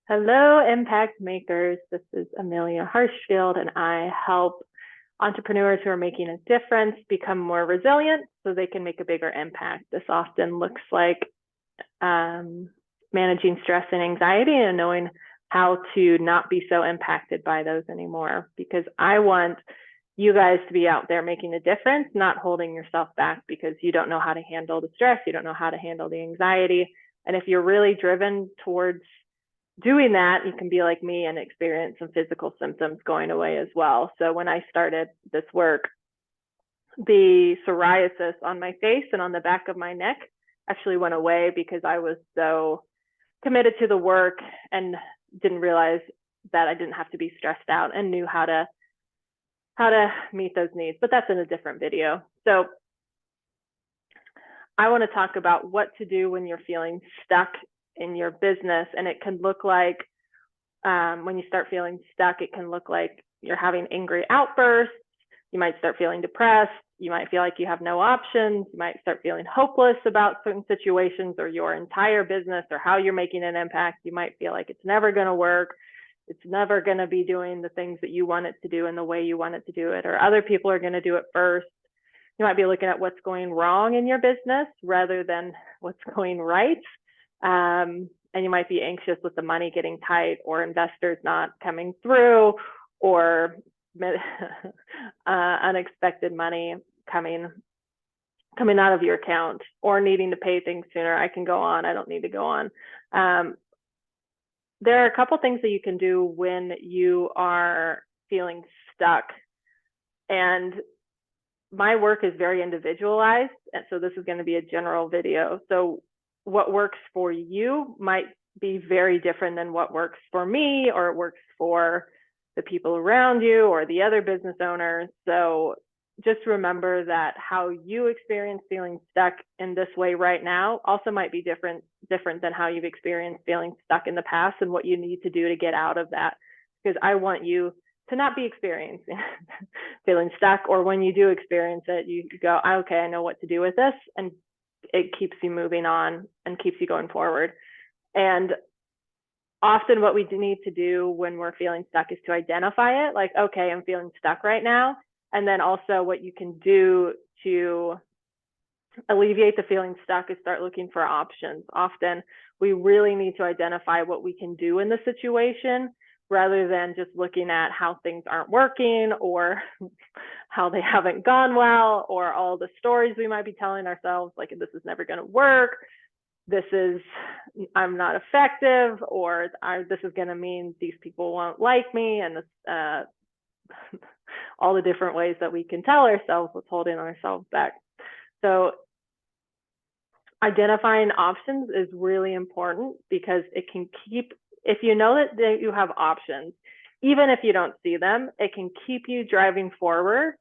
Hello, impact makers. This is Amelia Harshfield, and I help entrepreneurs who are making a difference become more resilient so they can make a bigger impact. This often looks like managing stress and anxiety and knowing how to not be so impacted by those anymore. Because I want you guys to be out there making a difference, not holding yourself back because you don't know how to handle the stress, you don't know how to handle the anxiety. And if you're really driven towards doing that, you can be like me and experience some physical symptoms going away as well. So when I started this work, the psoriasis on my face and on the back of my neck actually went away because I was so committed to the work and didn't realize that I didn't have to be stressed out and knew how to meet those needs. But that's in a different video. So I want to talk about what to do when you're feeling stuck in your business. And it can look like when you start feeling stuck, it can look like you're having angry outbursts. You might start feeling depressed. You might feel like you have no options. You might start feeling hopeless about certain situations or your entire business or how you're making an impact. You might feel like it's never going to work. It's never going to be doing the things that you want it to do in the way you want it to do it, or other people are going to do it first. You might be looking at what's going wrong in your business rather than what's going right. And you might be anxious with the money getting tight or investors not coming through or unexpected money coming out of your account or needing to pay things sooner. I can go on. I don't need to go on. There are a couple things that you can do when you are feeling stuck. And my work is very individualized. And so this is going to be a general video. So what works for you might be very different than what works for me, or it works for the people around you or the other business owners. So just remember that how you experience feeling stuck in this way right now also might be different than how you've experienced feeling stuck in the past and what you need to do to get out of that. Because I want you to not be experiencing feeling stuck, or when you do experience it, you go, okay, I know what to do with this. And it keeps you moving on and keeps you going forward. And often what we need to do when we're feeling stuck is to identify it, like, okay, I'm feeling stuck right now. And then also what you can do to alleviate the feeling stuck is start looking for options. Often we really need to identify what we can do in the situation rather than just looking at how things aren't working or how they haven't gone well, or all the stories we might be telling ourselves, like, this is never going to work. I'm not effective, or this is going to mean these people won't like me, and this, all the different ways that we can tell ourselves what's holding ourselves back. So identifying options is really important because it can keep, if you know that you have options, even if you don't see them, it can keep you driving forward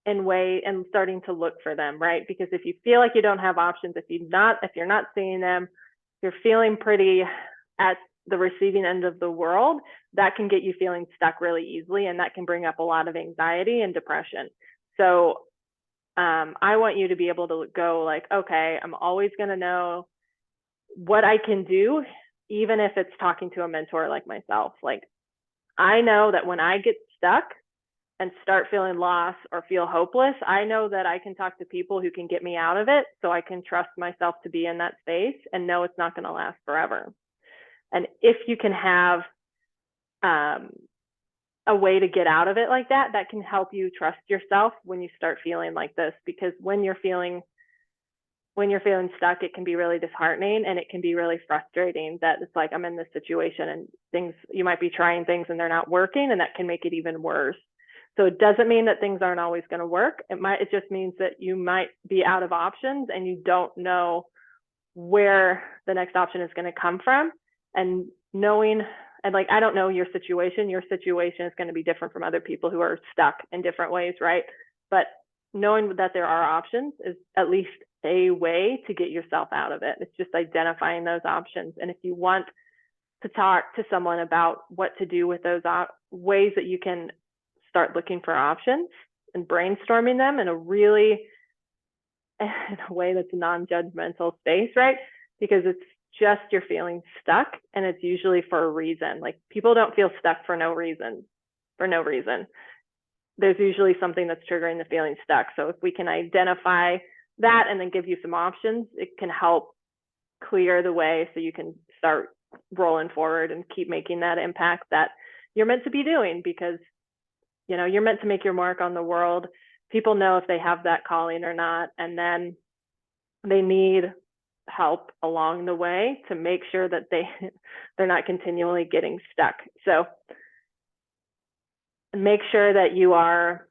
and starting to look for them, right? Because if you feel like you don't have options, if you're not seeing them, you're feeling pretty at the receiving end of the world, that can get you feeling stuck really easily, and that can bring up a lot of anxiety and depression. So I want you to be able to go like, okay, I'm always going to know what I can do, even if it's talking to a mentor like myself. Like, I know that when I get stuck and start feeling lost or feel hopeless, I know that I can talk to people who can get me out of it, so I can trust myself to be in that space and know it's not going to last forever. And if you can have a way to get out of it like that, that can help you trust yourself when you start feeling like this. Because when you're feeling stuck, it can be really disheartening, and it can be really frustrating that it's like, I'm in this situation and you might be trying things and they're not working, and that can make it even worse. So it doesn't mean that things aren't always going to work. It just means that you might be out of options and you don't know where the next option is going to come from. And I don't know your situation. Your situation is going to be different from other people who are stuck in different ways, right? But knowing that there are options is at least a way to get yourself out of it. It's just identifying those options. And if you want to talk to someone about what to do with those ways that you can start looking for options and brainstorming them in a way that's a non-judgmental space, right? Because just you're feeling stuck, and it's usually for a reason. Like, people don't feel stuck for no reason. There's usually something that's triggering the feeling stuck. So if we can identify that and then give you some options, it can help clear the way so you can start rolling forward and keep making that impact that you're meant to be doing, because you're meant to make your mark on the world. People know if they have that calling or not, and then they need help along the way to make sure that they're not continually getting stuck. So make sure that you are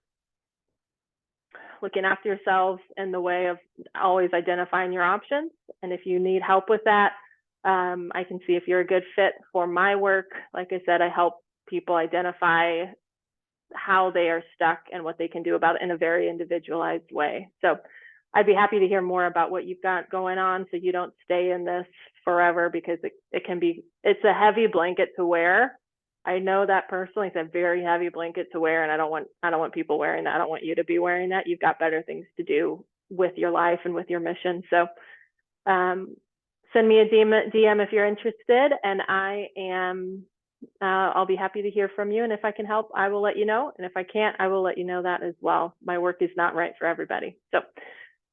looking after yourselves in the way of always identifying your options. And if you need help with that, I can see if you're a good fit for my work. Like I said, I help people identify how they are stuck and what they can do about it in a very individualized way. So I'd be happy to hear more about what you've got going on, so you don't stay in this forever, because it's a heavy blanket to wear. I know that personally. It's a very heavy blanket to wear, and I don't want people wearing that. I don't want you to be wearing that. You've got better things to do with your life and with your mission. So send me a DM if you're interested, and I'll be happy to hear from you. And if I can help, I will let you know. And if I can't, I will let you know that as well. My work is not right for everybody. So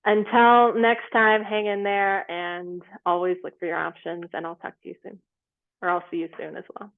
until next time, hang in there and always look for your options, and I'll talk to you soon, or I'll see you soon as well.